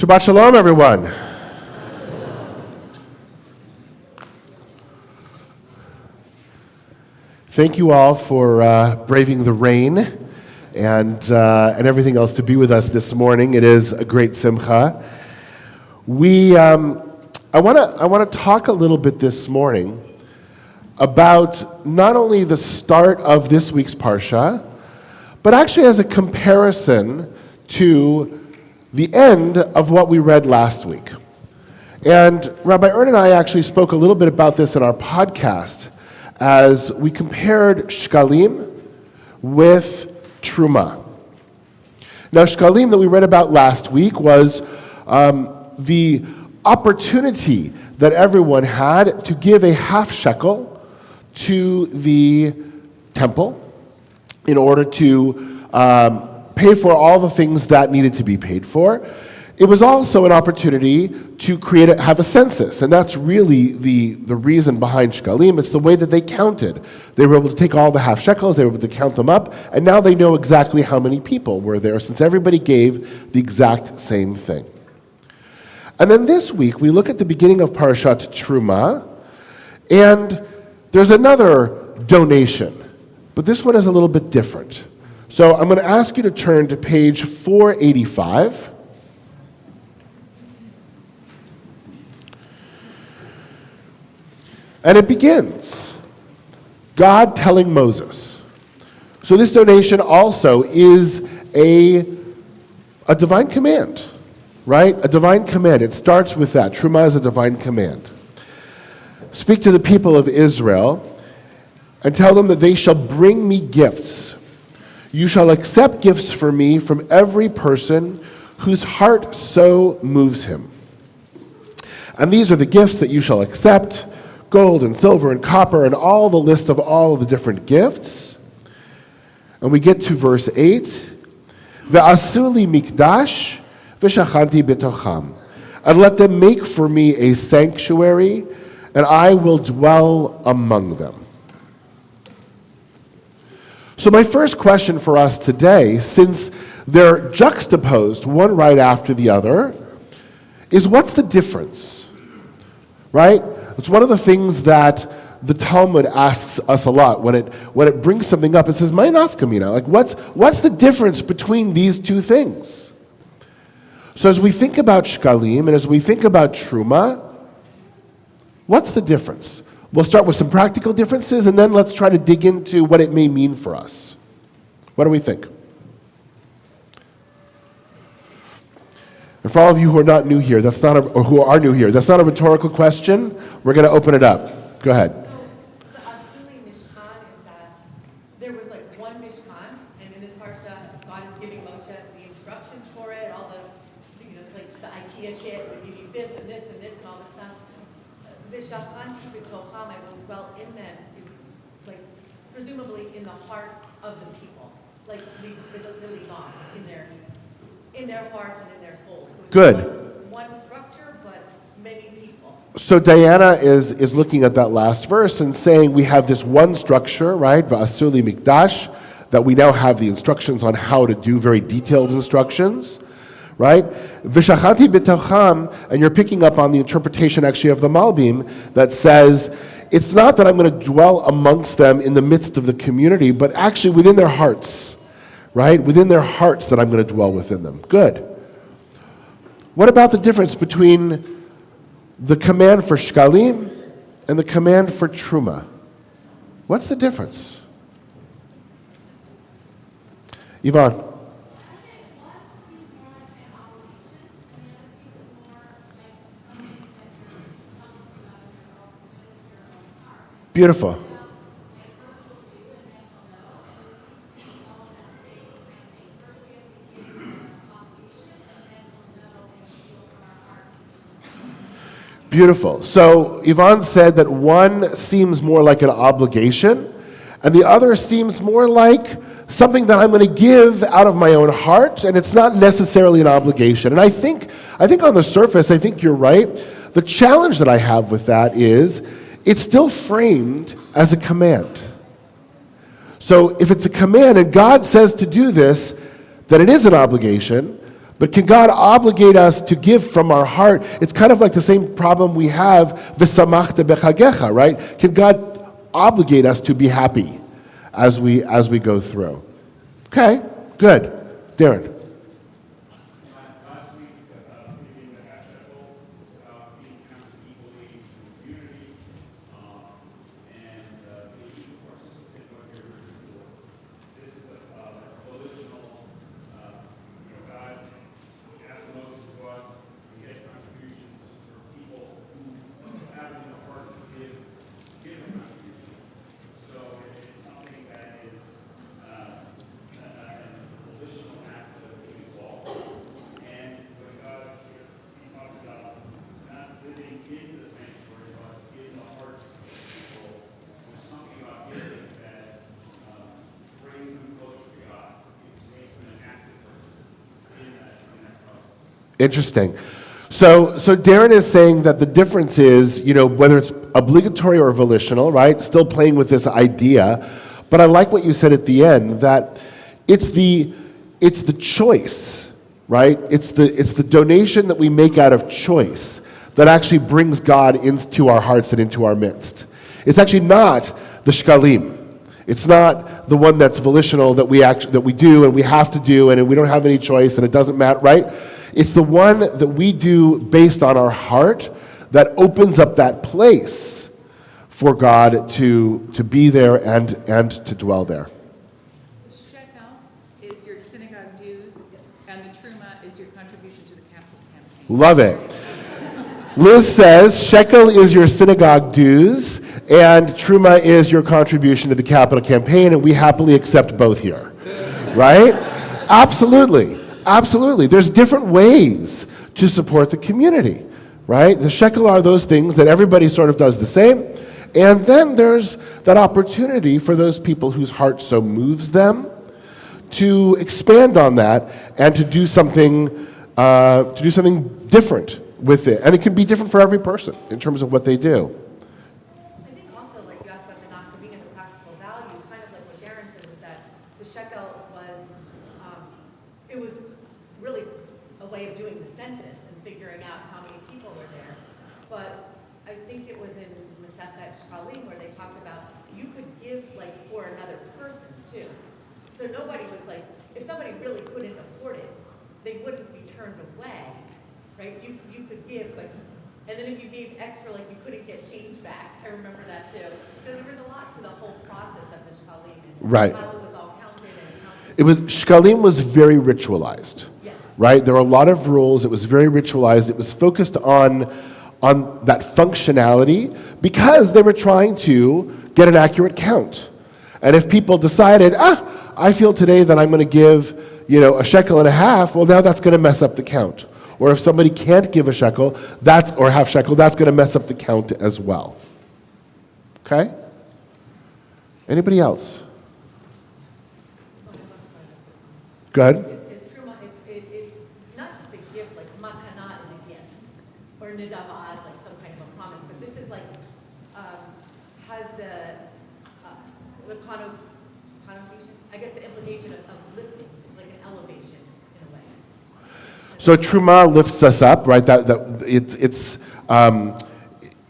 Shabbat Shalom, everyone. Thank you all for braving the rain and everything else to be with us this morning. It is a great simcha. I want to talk a little bit this morning about not only the start of this week's Parsha, but actually as a comparison to the end of what we read last week. And Rabbi Ern and I actually spoke a little bit about this in our podcast as we compared Shkalim with Terumah. Now, Shkalim that we read about last week was the opportunity that everyone had to give a half shekel to the temple in order to pay for all the things that needed to be paid for. It was also an opportunity to have a census, and that's really the reason behind Shkalim. It's the way that they counted. They were able to take all the half shekels, they were able to count them up, and now they know exactly how many people were there, since everybody gave the exact same thing. And then this week, we look at the beginning of Parasha Terumah, and there's another donation, but this one is a little bit different. So I'm going to ask you to turn to page 485. And it begins, God telling Moses. So this donation also is a divine command, right? A divine command. It starts with that. Terumah is a divine command. Speak to the people of Israel and tell them that they shall bring me gifts. You shall accept gifts for me from every person whose heart so moves him. And these are the gifts that you shall accept: gold and silver and copper, and all the list of all of the different gifts. And we get to verse 8. Ve'asu li mikdash v'shachanti b'tocham. And let them make for me a sanctuary, and I will dwell among them. So my first question for us today, since they're juxtaposed one right after the other, is what's the difference? Right? It's one of the things that the Talmud asks us a lot when it brings something up. It says, "My nafkamina," like what's the difference between these two things? So as we think about Shkalim and as we think about Terumah, what's the difference? We'll start with some practical differences, and then let's try to dig into what it may mean for us. What do we think? And for all of you who are not new here, or who are new here, that's not a rhetorical question. We're going to open it up. Go ahead. So the Asuli Mishkan is that there was like one Mishkan, and in this parsha, God is giving Moshe the instructions for it, all the, it's like the IKEA kit, we give you this and this and this and all this stuff. V'shachanti b'tocham, I will dwell in them, is like presumably in the hearts of the people, like the libam, in their hearts and in their souls. So Good. One structure, but many people. So Diana is looking at that last verse and saying we have this one structure, right? V'asu li mikdash, that we now have the instructions on how to do, very detailed instructions. Right? V'shachanti b'tocham, and you're picking up on the interpretation actually of the Malbim that says, it's not that I'm going to dwell amongst them in the midst of the community, but actually within their hearts, right? Within their hearts that I'm going to dwell within them. Good. What about the difference between the command for Shkalim and the command for Terumah? What's the difference? Yvonne? Beautiful. Beautiful. So Yvonne said that one seems more like an obligation, and the other seems more like something that I'm going to give out of my own heart, and it's not necessarily an obligation. And I think on the surface, I think you're right. The challenge that I have with that is it's still framed as a command. So if it's a command and God says to do this, then it is an obligation, But can God obligate us to give from our heart? It's kind of like the same problem we have, v'samachta b'chagecha, right? Can God obligate us to be happy as we go through? Okay, good. Darren. Last week, in the Hashemah, being counted equally in the community, and the equal participant of your ritual. This is a volitional, God asked Moses to go out and get contributions for people who have in the heart to give a contribution. So it's something that is a volitional act of being involved. And when God, he talks about not living in the sanctuary, but in the hearts of people, there's something about giving that brings them closer to God. It makes them an active participant in that process. Interesting. So Darren is saying that the difference is, whether it's obligatory or volitional, right? Still playing with this idea. But I like what you said at the end, that it's the choice, right? It's the donation that we make out of choice that actually brings God into our hearts and into our midst. It's actually not the shkalim. It's not the one that's volitional that we do and we have to do and we don't have any choice and it doesn't matter, right? It's the one that we do based on our heart that opens up that place for God to be there and to dwell there. The shekel is your synagogue dues, and the Terumah is your contribution to the capital campaign. Love it. Liz says, shekel is your synagogue dues, and Terumah is your contribution to the capital campaign, and we happily accept both here. Right? Absolutely. Absolutely. There's different ways to support the community, right? The shekel are those things that everybody sort of does the same, and then there's that opportunity for those people whose heart so moves them to expand on that and to do something different with it. And it can be different for every person in terms of what they do. I think also, like you asked about the nafkamina and the practical value, kind of like what Darren said was that the shekel was, it was really a way of doing the census and figuring out how many people were there. But I think it was in Masechet Shkalim where they talked about you could give like for another person too. So nobody was like, if somebody really couldn't afford it, they wouldn't be turned away, right? You could give, but and then if you gave extra, like you couldn't get change back. I remember that too. Because there was a lot to the whole process of the Shkalim and Right. how it was all counted and counted. It was shkalim was very ritualized, Yes. right? There were a lot of rules. It was very ritualized. It was focused on that functionality because they were trying to get an accurate count. And if people decided, I feel today that I'm going to give, a shekel and a half, well, now that's going to mess up the count. Or if somebody can't give a shekel, or half shekel, that's going to mess up the count as well. Okay? Anybody else? Go ahead. Is Terumah, it's not just a gift, like matana is a gift, or nidava is like some kind of a promise, but this is like, has the connotation, I guess the implication of lifting, it's like an elevation in a way. So Terumah lifts us up, right?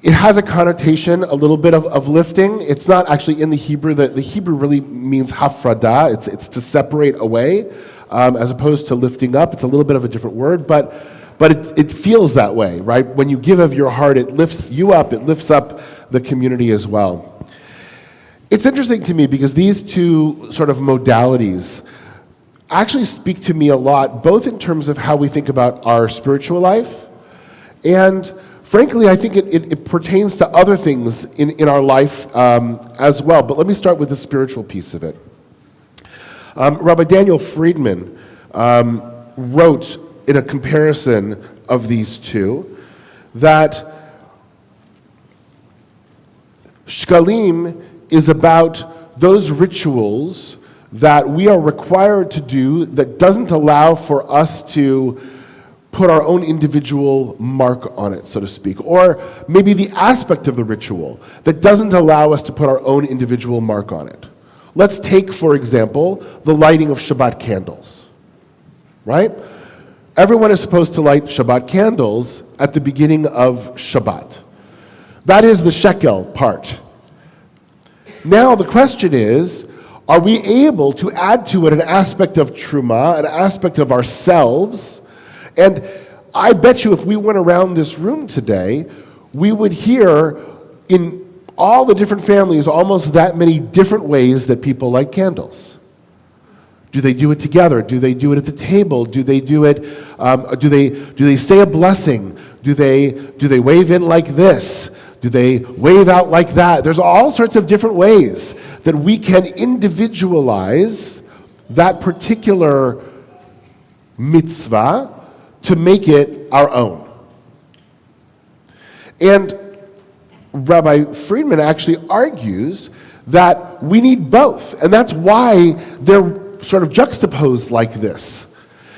It has a connotation, a little bit of lifting. It's not actually in the Hebrew. The Hebrew really means hafrada. It's to separate away, as opposed to lifting up. It's a little bit of a different word, but it feels that way, right? When you give of your heart, it lifts you up. It lifts up the community as well. It's interesting to me because these two sort of modalities actually speak to me a lot, both in terms of how we think about our spiritual life, and frankly, I think it pertains to other things in our life as well. But let me start with the spiritual piece of it. Rabbi Daniel Friedman wrote in a comparison of these two that shkalim is about those rituals that we are required to do that doesn't allow for us to put our own individual mark on it, so to speak. Or maybe the aspect of the ritual that doesn't allow us to put our own individual mark on it. Let's take, for example, the lighting of Shabbat candles, right? everyone is supposed to light Shabbat candles at the beginning of Shabbat. That is the shekel part. Now the question is, are we able to add to it an aspect of Terumah, an aspect of ourselves? And I bet you if we went around this room today, we would hear in all the different families almost that many different ways that people light candles. Do they do it together? Do they do it at the table? Do they do it? Do they say a blessing? Do they wave in like this? Do they wave out like that? There's all sorts of different ways that we can individualize that particular mitzvah to make it our own. And Rabbi Friedman actually argues that we need both, and that's why they're sort of juxtaposed like this.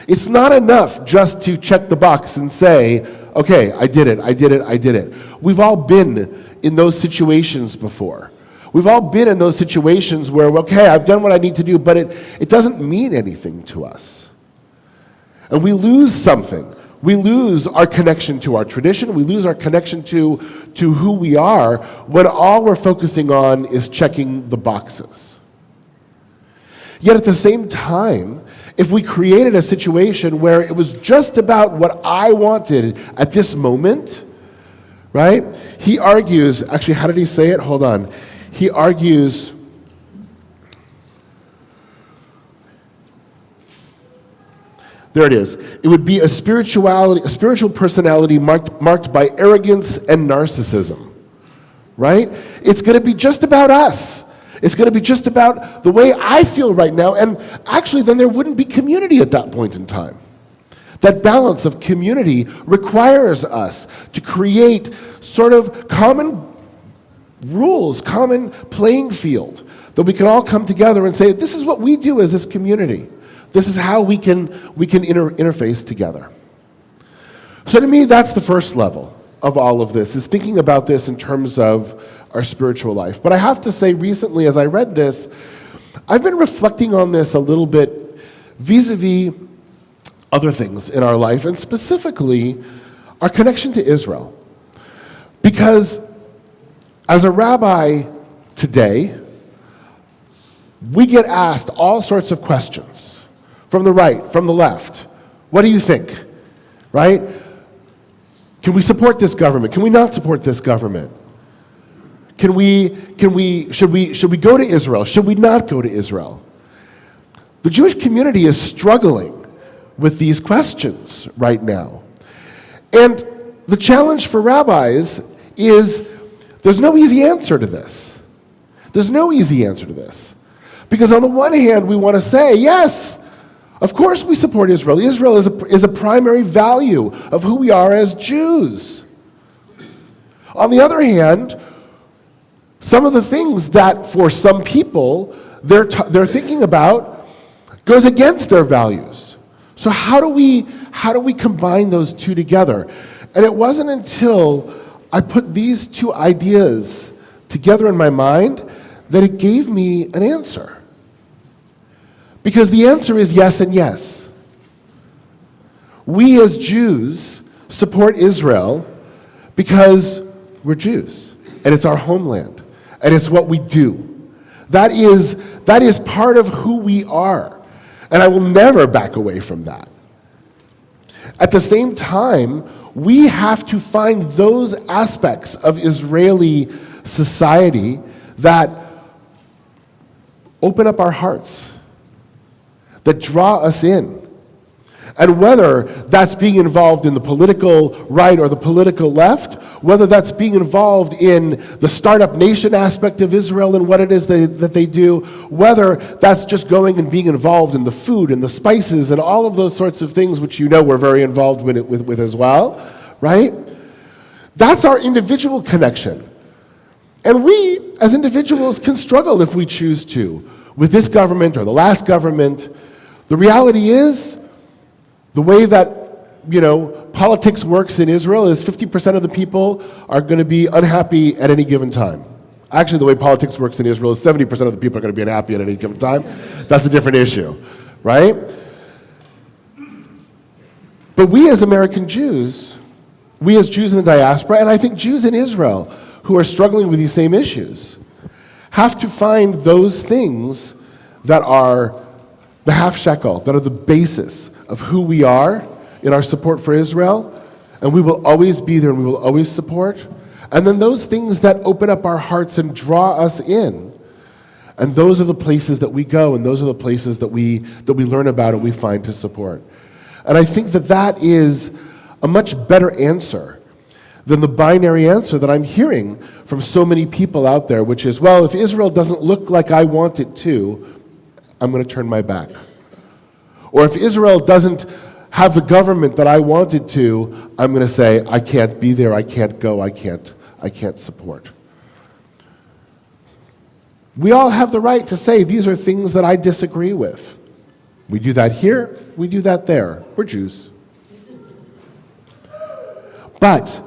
It's not enough just to check the box and say, okay, I did it. We've all been in those situations before. We've all been in those situations where, okay, I've done what I need to do, but it doesn't mean anything to us. And we lose something. We lose our connection to our tradition. We lose our connection to who we are when all we're focusing on is checking the boxes. Yet at the same time, if we created a situation where it was just about what I wanted at this moment, right? He argues, actually, how did he say it? Hold on. He argues, there it is. It would be a spiritual personality marked by arrogance and narcissism, right? It's going to be just about us. It's going to be just about the way I feel right now, and actually then there wouldn't be community at that point in time. That balance of community requires us to create sort of common rules, common playing field, that we can all come together and say, this is what we do as this community. This is how we can interface together. So to me, that's the first level of all of this, is thinking about this in terms of our spiritual life. But I have to say, recently, as I read this, I've been reflecting on this a little bit vis-a-vis other things in our life, and specifically our connection to Israel. Because as a rabbi today, we get asked all sorts of questions from the right, from the left. What do you think? Right? Can we support this government? Can we not support this government? Should we go to Israel? Should we not go to Israel? The Jewish community is struggling with these questions right now. And the challenge for rabbis is there's no easy answer to this. There's no easy answer to this. Because on the one hand, we want to say, yes, of course we support Israel. Israel is a primary value of who we are as Jews. On the other hand, some of the things that for some people they're thinking about goes against their values. So how do we combine those two together? And it wasn't until I put these two ideas together in my mind that it gave me an answer. Because the answer is yes and yes. We as Jews support Israel because we're Jews, and it's our homeland, and it's what we do. That is part of who we are, and I will never back away from that. At the same time, we have to find those aspects of Israeli society that open up our hearts, that draw us in. And whether that's being involved in the political right or the political left, whether that's being involved in the startup nation aspect of Israel and what it is that they do, whether that's just going and being involved in the food and the spices and all of those sorts of things, which you know we're very involved with as well, right? That's our individual connection. And we, as individuals, can struggle if we choose to, with this government or the last government. The reality is, the way that, politics works in Israel is 50% of the people are going to be unhappy at any given time. Actually, the way politics works in Israel is 70% of the people are going to be unhappy at any given time. That's a different issue, right? But we as American Jews, we as Jews in the diaspora, and I think Jews in Israel who are struggling with these same issues, have to find those things that are the half shekel, that are the basis of who we are in our support for Israel, and we will always be there and we will always support. And then those things that open up our hearts and draw us in. And those are the places that we go, and those are the places that we learn about and we find to support. And I think that that is a much better answer than the binary answer that I'm hearing from so many people out there, which is, well, if Israel doesn't look like I want it to, I'm going to turn my back. Or if Israel doesn't have the government that I want it to, I'm going to say, I can't be there, I can't go, I can't support. We all have the right to say these are things that I disagree with. We do that here, we do that there. We're Jews. But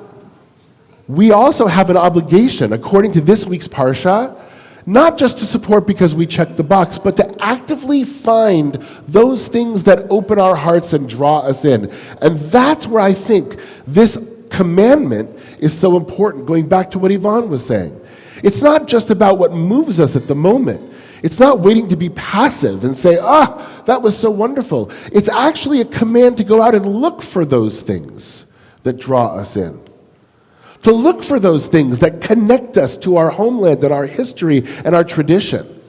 we also have an obligation, according to this week's Parsha, not just to support because we check the box, but to actively find those things that open our hearts and draw us in. And that's where I think this commandment is so important, going back to what Yvonne was saying. It's not just about what moves us at the moment. It's not waiting to be passive and say, that was so wonderful. It's actually a command to go out and look for those things that draw us in. To look for those things that connect us to our homeland and our history and our tradition.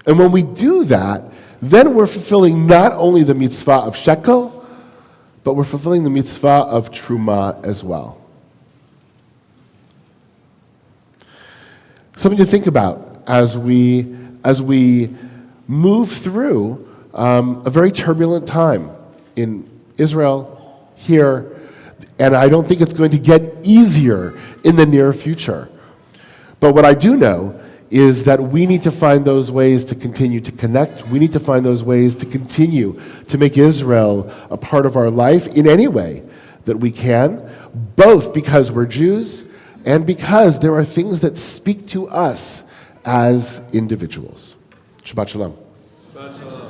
And when we do that, then we're fulfilling not only the mitzvah of shekel, but we're fulfilling the mitzvah of Terumah as well. Something to think about as we move through a very turbulent time in Israel, here, and I don't think it's going to get easier in the near future. But what I do know is that we need to find those ways to continue to connect. We need to find those ways to continue to make Israel a part of our life in any way that we can, both because we're Jews and because there are things that speak to us as individuals. Shabbat Shalom. Shabbat Shalom.